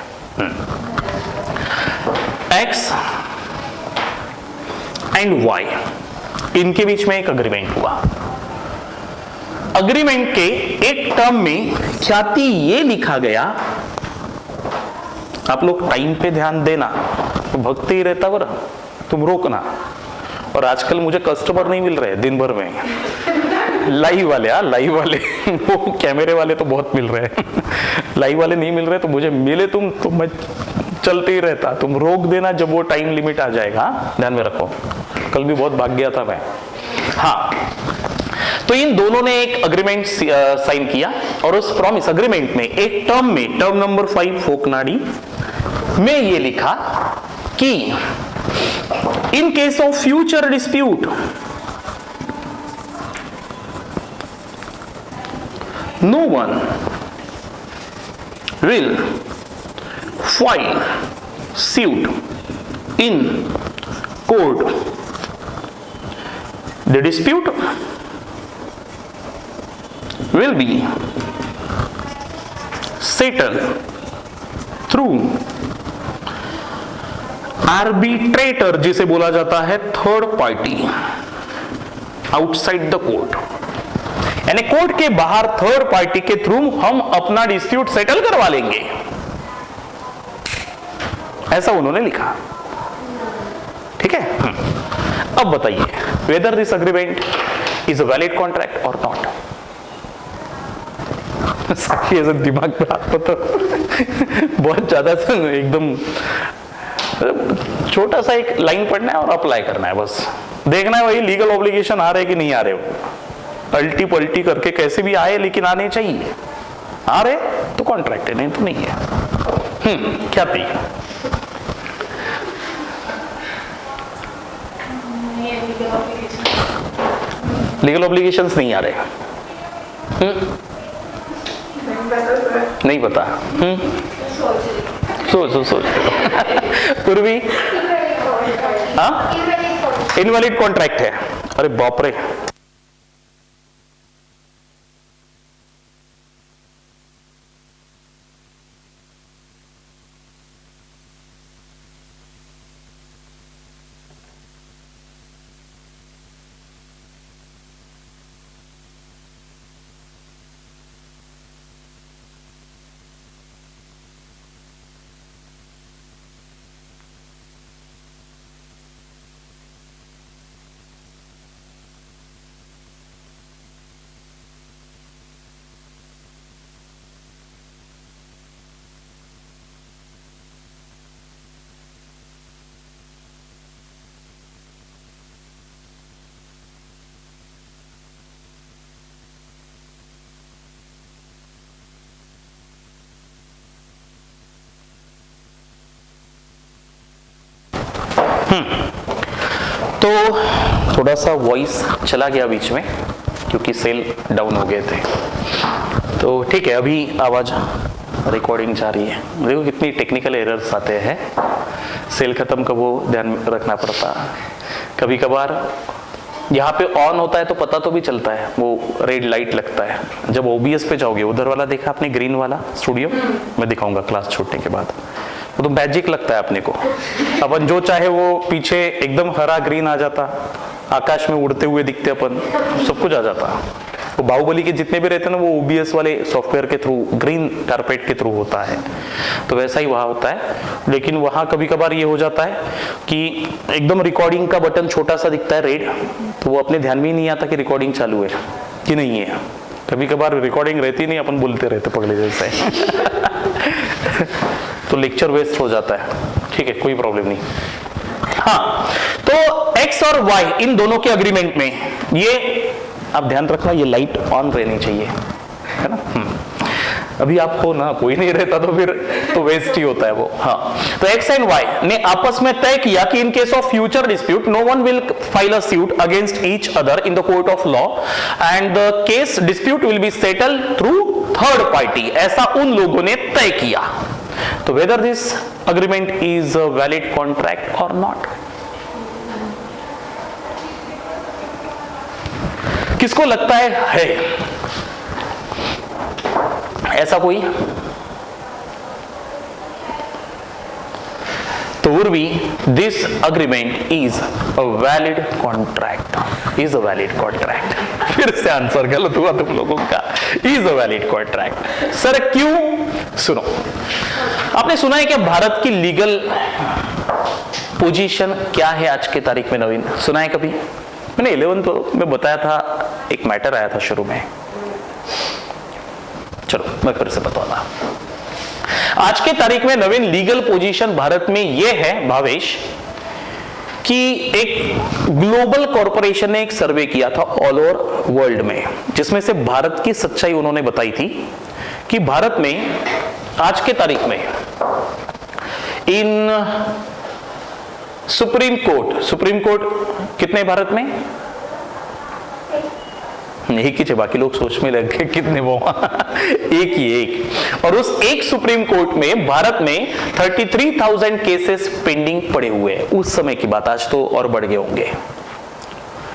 एक्स एंड वाई, इनके बीच में एक अग्रीमेंट हुआ। अग्रीमेंट के एक टर्म में ख्याति ये लिखा गया, आप लोग टाइम पे ध्यान देना तो भगते ही रहता बर, तुम रोकना। और आजकल मुझे कस्टमर नहीं मिल रहे दिन भर में, लाइव वाले, लाइव वाले वो कैमरे वाले तो बहुत मिल रहे हैं, लाइव वाले नहीं मिल रहे, तो मुझे मिले तुम तो मैं चलते ही रहता, तुम रोक देना जब वो टाइम लिमिट आ जाएगा, ध्यान में रखो। कल भी बहुत भाग गया था मैं। हाँ, तो इन दोनों ने एक अग्रीमेंट साइन किया, और उस प्रॉमिस अग्रीमेंट में एक टर्म में, टर्म नंबर 5 फोकनाड़ी में ये लिखा कि in case of future dispute no one will file suit in court. The dispute will be settled through arbitrator, जिसे बोला जाता है third party, outside the court. यानी कोर्ट के बाहर थर्ड पार्टी के थ्रू हम अपना डिस्प्यूट सेटल करवा लेंगे, ऐसा उन्होंने लिखा। ठीक है? अब बताइए weather this agreement is a valid contract और नॉट। दिमाग में हाथ तो बहुत ज्यादा एकदम छोटा सा एक लाइन पढ़ना है और अप्लाई करना है, बस देखना है वही लीगल ऑब्लिगेशन आ रहे कि नहीं आ रहे। वो अल्टी पल्टी करके कैसे भी आए, लेकिन आने चाहिए। आ रहे तो कॉन्ट्रैक्ट है, नहीं तो नहीं है। क्या थी? लीगल ऑब्लिगेशंस नहीं आ रहे। नहीं पता। सोच पूर्वी, हाँ, इनवैलिड कॉन्ट्रैक्ट है। अरे बाप रे, तो थोड़ा सा वॉइस चला गया बीच में क्योंकि सेल डाउन हो गए थे। तो ठीक है, अभी आवाज रिकॉर्डिंग जा रही है। देखो कितनी टेक्निकल एरर्स आते हैं, सेल खत्म कब हो ध्यान रखना पड़ता। कभी कभार यहाँ पे ऑन होता है तो पता तो भी चलता है, वो रेड लाइट लगता है। जब OBS पे जाओगे, उधर वाला देखा आपने ग्रीन वाला स्टूडियो, मैं दिखाऊंगा क्लास छूटने के बाद, वो तो मैजिक लगता है अपने को। अपन जो चाहे वो पीछे एकदम हरा ग्रीन आ जाता, आकाश में उड़ते हुए दिखते अपन, सब कुछ आ जाता। तो बाहुबली के जितने भी रहते हैं ना वो OBS वाले सॉफ्टवेयर के थ्रू, ग्रीन कारपेट के थ्रू होता है, तो वैसा ही वहाँ होता है। लेकिन वहाँ कभी कभार ये हो जाता है कि एकदम रिकॉर्डिंग का बटन छोटा सा दिखता है रेड, तो वो अपने ध्यान में ही नहीं आता कि रिकॉर्डिंग चालू है कि नहीं है। कभी कभार रिकॉर्डिंग रहती नहीं, अपन बोलते रहते पगले जैसे तो लेक्चर वेस्ट हो जाता है। ठीक है, कोई प्रॉब्लम नहीं। हाँ, तो X और Y इन दोनों के अग्रीमेंट में ये आप ध्यान रखना, ये लाइट ऑन रहनी चाहिए, है ना। अभी आप हो ना, कोई नहीं रहता तो फिर तो वेस्ट ही होता है वो। हाँ, तो X एंड Y ने आपस में तय किया कि in case of future dispute no one will file a suit against each other in the court of law and the case dispute will be settled through third party. ऐसा उन लोगों ने तय किया। तो whether this agreement is a valid contract और not. किसको लगता है ऐसा कोई? तो Urvi, this agreement is a valid contract, is a valid contract. फिर से आंसर गलत हुआ तुम लोगों का, is a valid contract. Sir क्यों? सुनो, आपने सुना है कि भारत की लीगल पोजीशन क्या है आज के तारीख में? नवीन, सुना है कभी? मैंने 11th में बताया था, एक मैटर आया था शुरू में। चलो मैं फिर से बताऊंगा। आज के तारीख में नवीन लीगल पोजीशन भारत में यह है भावेश कि एक ग्लोबल कॉरपोरेशन ने एक सर्वे किया था ऑल ओवर वर्ल्ड में, जिसमें से भारत की सच्चाई उन्होंने बताई थी कि भारत में आज के तारीख में इन सुप्रीम कोर्ट कितने भारत में? एक ही, बाकी लोग सोच में लग गए कितने वो एक ही एक। और उस एक सुप्रीम कोर्ट में भारत में 33,000 केसेस पेंडिंग पड़े हुए हैं उस समय की बात, आज तो और बढ़ गए होंगे।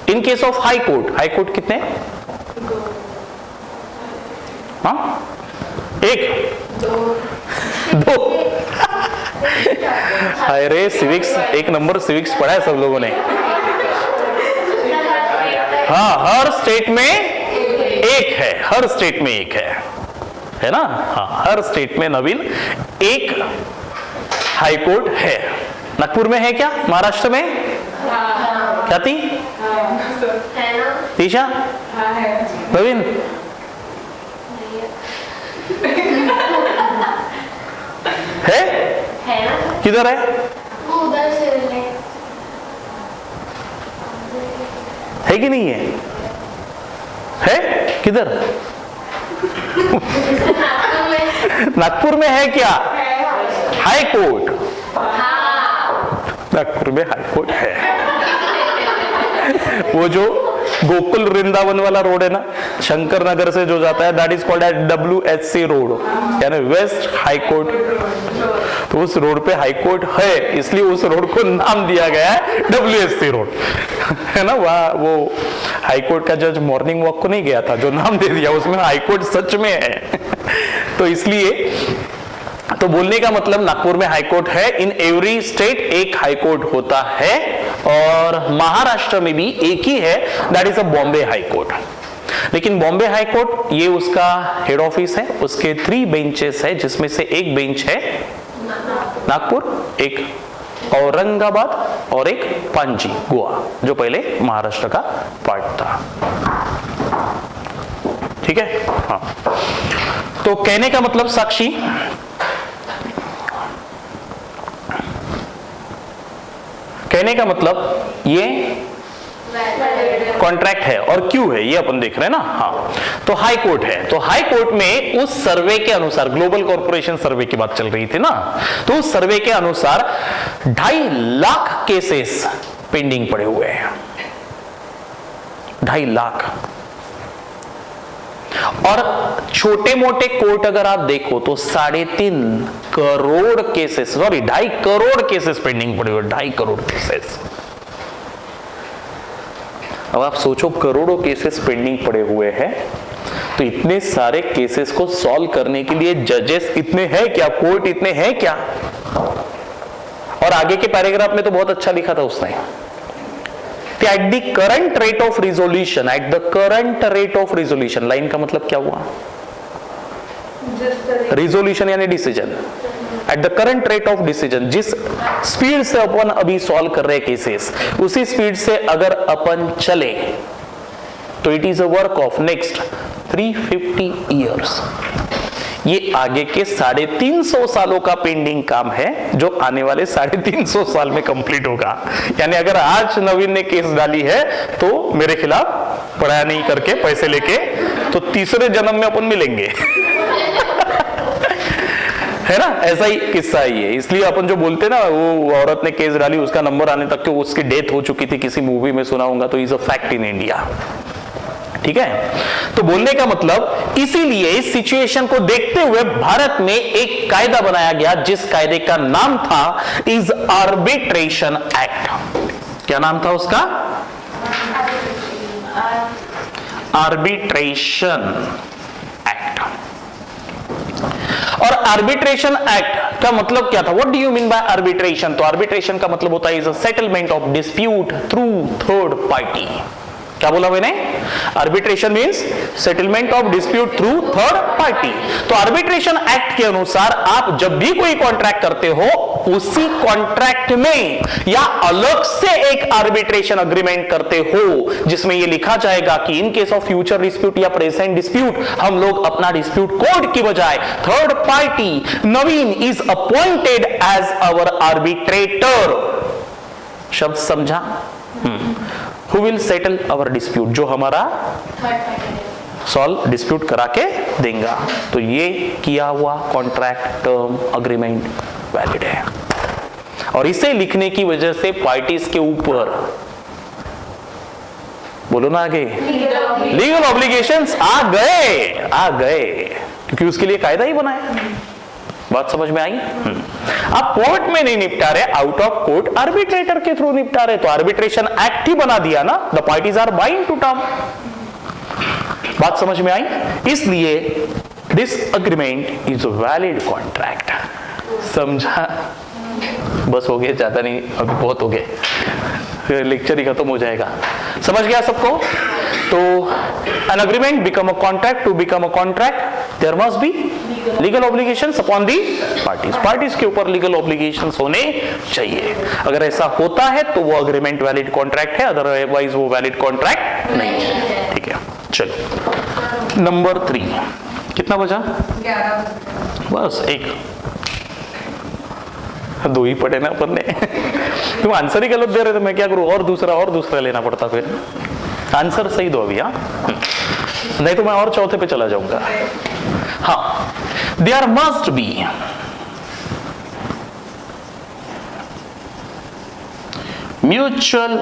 इन केस ऑफ हाई कोर्ट कितने? हाँ, दो अरे सिविक्स, एक नंबर सिविक्स पढ़ा है सब लोगों ने। हाँ, हर स्टेट में एक है, हर स्टेट में एक है ना। हाँ, हर स्टेट में नवीन एक हाई कोर्ट है। नागपुर में है क्या? महाराष्ट्र में क्या थी? तीशा, नवीन है? किधर है? है कि नहीं है? है किधर? नागपुर में है क्या हाई कोर्ट? नागपुर में हाई कोर्ट है। वो जो गोकुल वृंदावन वाला रोड है ना, शंकर नगर से जो जाता है, that is called as WHC road, यानी वेस्ट हाई कोर्ट। तो उस रोड पे हाई कोर्ट है, इसलिए उस रोड को नाम दिया गया है WHC रोड, है ना। वहाँ वो हाई कोर्ट का जज मॉर्निंग वॉक को नहीं गया था, जो नाम दे दिया उसमें हाई कोर्ट सच में है। तो इसलिए, तो बोलने का मतलब नागपुर में हाई कोर्ट है। इन एवरी स्टेट एक हाई कोर्ट होता है, और महाराष्ट्र में भी एक ही है, that is a Bombay high court. लेकिन बॉम्बे हाई कोर्ट ये उसका हेड ऑफिस है, उसके 3 बेंचेस है, जिसमें से एक बेंच है नागपुर, एक औरंगाबाद और एक पांजी गोवा, जो पहले महाराष्ट्र का पार्ट था। ठीक है। हाँ, तो कहने का मतलब साक्षी, कहने का मतलब ये कॉन्ट्रैक्ट है, और क्यों है ये अपन देख रहे हैं ना। हाँ, तो हाई कोर्ट है, तो हाई कोर्ट में उस सर्वे के अनुसार, ग्लोबल कॉर्पोरेशन सर्वे की बात चल रही थी ना, तो उस सर्वे के अनुसार 2.5 लाख केसेस पेंडिंग पड़े हुए हैं। 2.5 लाख। और छोटे मोटे कोर्ट अगर आप देखो तो 3.5 crore cases, sorry 2.5 crore cases pending पड़े हुए, 2.5 करोड़ केसेस। अब आप सोचो, करोड़ों केसेस पेंडिंग पड़े हुए हैं, तो इतने सारे केसेस को सॉल्व करने के लिए जजेस इतने हैं क्या? कोर्ट इतने हैं क्या? और आगे के पैराग्राफ में तो बहुत अच्छा लिखा था उसने, at the current rate of resolution, at the current rate of resolution, line का मतलब क्या हुआ? रिजोल्यूशन यानी decision. At the current rate of decision, जिस स्पीड से अपन अभी सॉल्व कर रहे केसेस, उसी स्पीड से अगर अपन चले तो it is a work of next 350 years. ये आगे के 350 सालों का पेंडिंग काम है जो आने वाले 350 साल में कंप्लीट होगा। यानी अगर आज नवीन ने केस डाली है तो मेरे खिलाफ पढ़ाया नहीं करके पैसे लेके, तो तीसरे जन्म में अपन मिलेंगे। है ना, ऐसा ही किस्सा ही है। इसलिए अपन जो बोलते ना, वो औरत ने केस डाली, उसका नंबर आने तक के उसकी डेथ हो चुकी थी, किसी मूवी में सुना होगा, तो is a fact in India. ठीक है, तो बोलने का मतलब, इसीलिए इस सिचुएशन को देखते हुए भारत में एक कायदा बनाया गया, जिस कायदे का नाम था इज आर्बिट्रेशन एक्ट। क्या नाम था उसका? Arbitration act. और आर्बिट्रेशन एक्ट का मतलब क्या था? What do you mean bye arbitration? तो आर्बिट्रेशन का मतलब होता है is a settlement of dispute through third party. क्या बोला मैंने? Arbitration means settlement of dispute through third party. तो आर्बिट्रेशन एक्ट के अनुसार आप जब भी कोई कॉन्ट्रैक्ट करते हो, उसी कॉन्ट्रैक्ट में या अलग से एक आर्बिट्रेशन अग्रीमेंट करते हो, जिसमें यह लिखा जाएगा कि in case of future dispute या प्रेजेंट डिस्प्यूट, हम लोग अपना डिस्प्यूट कोर्ट की बजाय third party Naveen is appointed as our arbitrator. शब्द समझा? Who will settle our dispute? जो हमारा सॉल्व डिस्प्यूट करा के देगा। तो ये किया हुआ कॉन्ट्रैक्ट टर्म अग्रीमेंट वैलिड है। और इसे लिखने की वजह से पार्टीज के ऊपर, बोलो ना आगे, लीगल ऑब्लिगेशंस आ गए, क्योंकि उसके लिए कायदा ही बनाया। बात समझ में आई? आप कोर्ट में नहीं निपटा रहे, आउट ऑफ कोर्ट आर्बिट्रेटर के थ्रू निपटा रहे, तो आर्बिट्रेशन एक्ट ही बना दिया ना, the parties are bind to term. बात समझ में आई? इसलिए this agreement is a valid contract. समझा? बस हो गया, ज्यादा नहीं, अभी बहुत हो गए, फिर लेक्चर ही खत्म हो जाएगा। समझ गया सबको? तो an agreement become a contract, to become a contract there must be legal obligations upon the parties। Parties के ऊपर लीगल ऑब्लिगेशंस होने चाहिए। अगर ऐसा होता है तो वो अग्रीमेंट वैलिड कॉन्ट्रैक्ट है, अदरवाइज वो वैलिड कॉन्ट्रैक्ट नहीं है। ठीक है, चलो नंबर 3। कितना बचा? 11। बस एक, 2 ही पढ़े ना अपन ने। तुम आंसर ही गलत दे रहे थे, मैं क्या करूं? और दूसरा लेना पड़ता। फिर आंसर सही दो अभी, नहीं तो मैं और चौथे पे चला जाऊंगा। हाँ, there must be mutual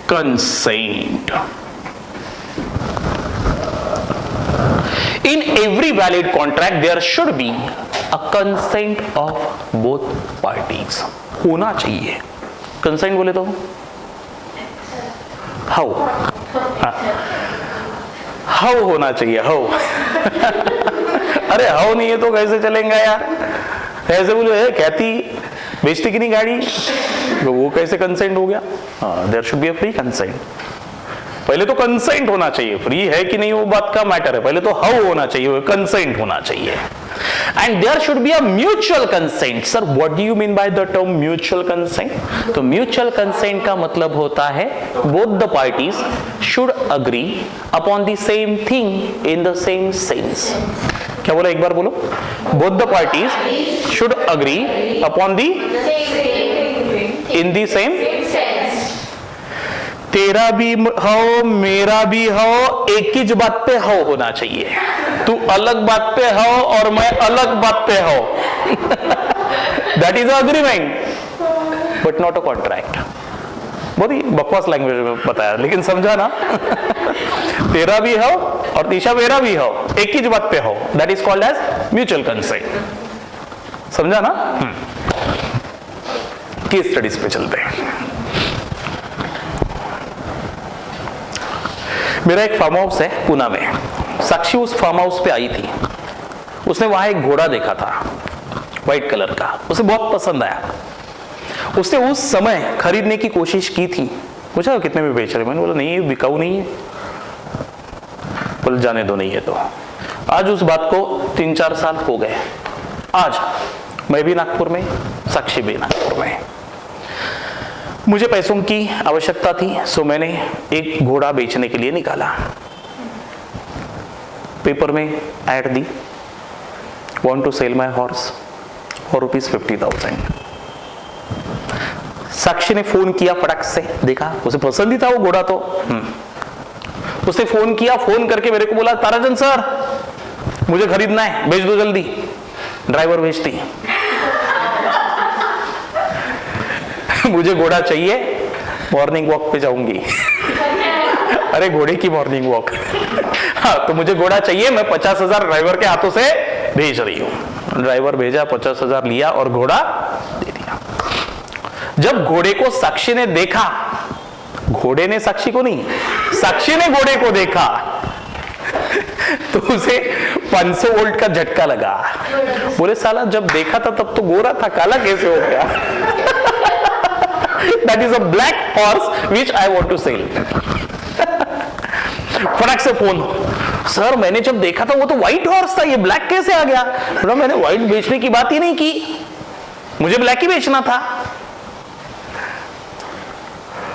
consent in every valid contract there should be a consent of both parties। होना चाहिए। कंसेंट बोले तो हाउ होना चाहिए, हाउ। अरे हाउ नहीं है तो कैसे चलेगा यार? ऐसे बोले कहती बेचती की नहीं गाड़ी, तो वो कैसे कंसेंट हो गया? There should be a free consent. पहले तो कंसेंट होना चाहिए, फ्री है कि नहीं वो बात का मैटर है, पहले तो हाउ होना चाहिए, कंसेंट होना चाहिए। And there should be a mutual consent. Sir what do you mean by the term mutual consent? तो म्यूचुअल कंसेंट का मतलब होता है both the parties should agree upon the same thing in the same sense. क्या बोला? एक बार बोलो। Both the parties should agree upon the in the same, तेरा भी हो मेरा भी हो, एक ही बात पे हो होना चाहिए। तू अलग बात पे हो और मैं अलग बात पे हो। That is agreement but not a contract. बहुत ही बकवास लैंग्वेज में बताया, लेकिन समझा ना? तेरा भी हो और तीसरा मेरा भी हो, एक ही बात पे हो, that is called as mutual consent. समझा ना? केस स्टडीज पे चलते हैं। मेरा एक फार्म हाउस है पुणे में। साक्षी उस फार्म हाउस पे आई थी, उसने वहां एक घोड़ा देखा था। व्हाइट कलर का, उसे बहुत पसंद आया। उसने उस समय खरीदने की कोशिश की थी, पूछा कितने में बेच रहे, मैंने बोला नहीं बिकाऊ नहीं है, बोले जाने दो नहीं है तो। आज उस बात को 3-4 साल हो गए। आज मैं भी नागपुर में, साक्षी भी नागपुर में। मुझे पैसों की आवश्यकता थी, सो मैंने एक घोड़ा बेचने के लिए निकाला। पेपर में ऐड दी, want to sell my horse for ₹50,000। Sakshi ने फोन किया, फटाक से देखा, उसे पसंद ही था वो घोड़ा तो। उसने फोन किया, फोन करके मेरे को बोला ताराचंद सर मुझे खरीदना है, भेज दो जल्दी। ड्राइवर भेजती, मुझे घोड़ा चाहिए, मॉर्निंग वॉक पे जाऊंगी। अरे घोड़े की मॉर्निंग वॉक। हाँ तो मुझे घोड़ा चाहिए, मैं 50,000 ड्राइवर के हाथों से भेज रही हूं। ड्राइवर भेजा, 50,000 लिया और घोड़ा दे दिया। जब घोड़े को साक्षी ने देखा, घोड़े ने साक्षी को नहीं, साक्षी ने घोड़े को देखा, तो उसे 500 वोल्ट का झटका लगा। बोले साला जब देखा था तब तो गोरा था, काला कैसे हो गया? That is a black horse which I want to sell. फटाक से फोन, सर मैंने जब देखा था वो तो व्हाइट हॉर्स था, ये ब्लैक कैसे आ गया? बोला मैंने व्हाइट बेचने की बात ही नहीं की, मुझे ब्लैक ही बेचना था।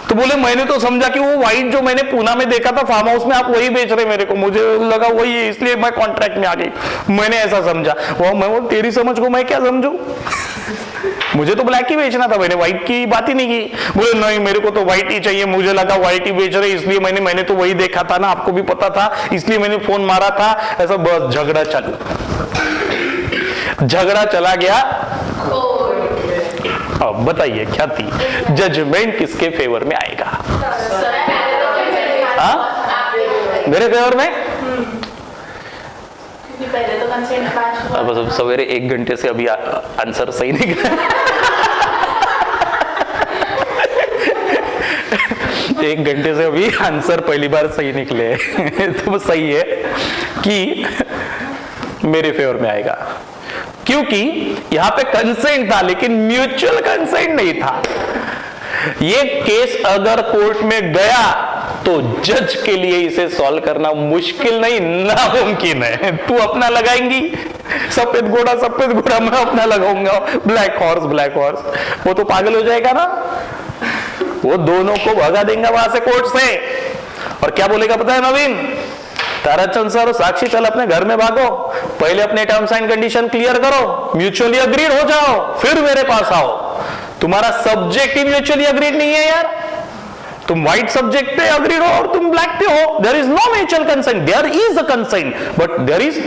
तो बोले मैंने तो समझा कि वो व्हाइट जो मैंने पूना में देखा था फार्म हाउस में, आप वही बेच रहे मेरे को, मुझे लगा वही है, इसलिए मैं कॉन्ट्रैक्ट में आ गई, मैंने ऐसा समझा। वो तेरी समझ को मैं क्या समझू, मुझे तो ब्लैक ही बेचना था, मैंने व्हाइट की बात ही नहीं की। बोले नहीं मेरे को तो व्हाइट ही चाहिए, मुझे लगा व्हाइट ही बेच रहे, इसलिए मैंने तो वही देखा था ना, आपको भी पता था, इसलिए मैंने फोन मारा था। ऐसा बस झगड़ा चालू, झगड़ा चला गया। अब बताइए क्या थी जजमेंट, किसके फेवर में आएगा? मेरे फेवर में। पहले तो कंसेंट अब सवेरे 1 घंटे से अभी आंसर सही निकला। 1 घंटे से अभी आंसर पहली बार सही निकले। तो सही है कि मेरे फेवर में आएगा, क्योंकि यहां पे कंसेंट था लेकिन म्यूचुअल कंसेंट नहीं था। ये केस अगर कोर्ट में गया तो जज के लिए इसे सॉल्व करना मुश्किल नहीं, नामुमकिन है। तू अपना लगाएंगी सफेद घोड़ा, मैं अपना लगाऊंगा ब्लैक हॉर्स, वो तो पागल हो जाएगा ना। वो दोनों को भगा देंगे वहां से कोर्ट से। और क्या बोलेगा पता है नवीन? ताराचंद सर साक्षी चल अपने घर में भागो, पहले अपने टर्म्स एंड कंडीशन क्लियर करो, म्यूचुअली अग्रीड हो जाओ, फिर मेरे पास आओ। तुम्हारा सब्जेक्ट ही म्यूचुअली अग्रीड नहीं है यार, तुम व्हाइट सब्जेक्ट पे अग्रीड हो और तुम ब्लैक पे हो। There is no mutual consent, there is a consent but there is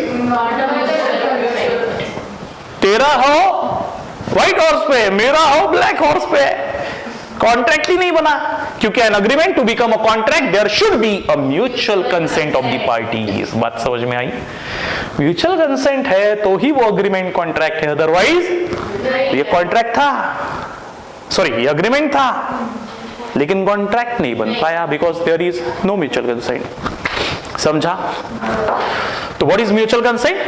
तेरा हो व्हाइट हॉर्स पे, मेरा हो ब्लैक हॉर्स पे। कॉन्ट्रैक्ट ही नहीं बना, क्योंकि an agreement to become a contract there should be a mutual consent of the parties. बात समझ में आई? म्यूचुअल कंसेंट है तो ही वो अग्रीमेंट कॉन्ट्रैक्ट है, अदरवाइज ये कॉन्ट्रैक्ट था, सॉरी ये अग्रीमेंट था लेकिन कॉन्ट्रैक्ट नहीं बन पाया, because there is no mutual consent. समझा? तो what is mutual consent?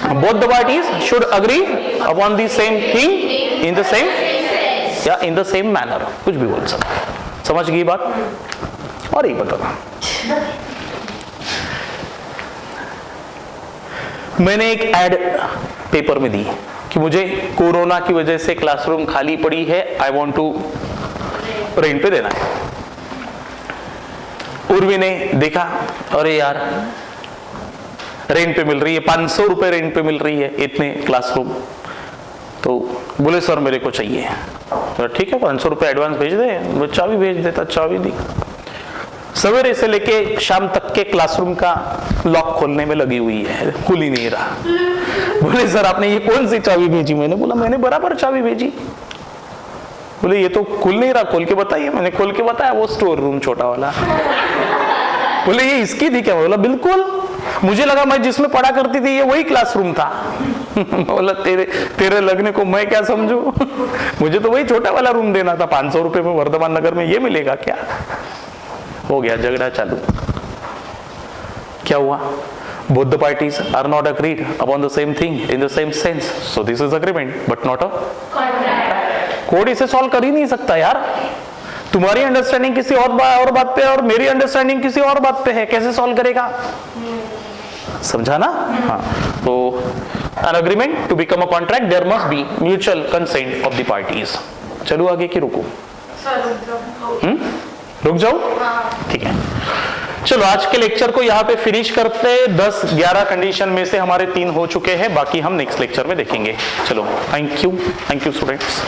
Both the parties should agree upon the same thing in the same या इन द सेम मैनर, कुछ भी बोल सकते। समझ गई बात? और एक बताना, मैंने एक एड पेपर में दी कि मुझे कोरोना की वजह से क्लासरूम खाली पड़ी है, आई वांट टू रेंट पे देना है। उर्वी ने देखा, अरे यार रेंट पे मिल रही है, 500 रुपए रेंट पे मिल रही है इतने क्लासरूम, तो बोले सर मेरे को चाहिए। तो ठीक है 500 रुपए एडवांस भेज दे, वो चाबी भेज देता, चाबी दी। सवेरे से लेके शाम तक के क्लासरूम का लॉक खोलने में लगी हुई है, खुल ही नहीं रहा। बोले सर आपने ये कौन सी चाबी भेजी? मैंने बोला मैंने बराबर चाबी भेजी। बोले ये तो खुल नहीं रहा, खोल के बताइए। मैंने खोल के बताया, वो स्टोर रूम छोटा वाला। बोले ये इसकी थी क्या? बोला बिल्कुल, मुझे लगा मैं जिसमें पढ़ा करती थी ये वही क्लासरूम था। बोला तेरे लगने को मैं क्या समझू, मुझे तो वही छोटा वाला रूम देना था, 500 रुपए में वर्धमान नगर में ये मिलेगा क्या? हो गया झगड़ा चालू। क्या हुआ? both the parties are not agreed upon the same thing in the same sense, so this is agreement but not a Contract. Code इसे सॉल्व कर ही नहीं सकता यार। तुम्हारी अंडरस्टैंडिंग किसी और बात पे और मेरी अंडरस्टैंडिंग किसी और बात पे है, कैसे सॉल्व करेगा? समझा ना? हाँ, तो an agreement to become a contract there must be mutual consent of the parties। चलो आगे की रुको। रुक जाओ, ठीक है। चलो आज के लेक्चर को यहाँ पे फिनिश करते हैं। 10-11 कंडीशन में से हमारे 3 हो चुके हैं, बाकी हम नेक्स्ट लेक्चर में देखेंगे। चलो, थैंक यू स्टूडेंट्स।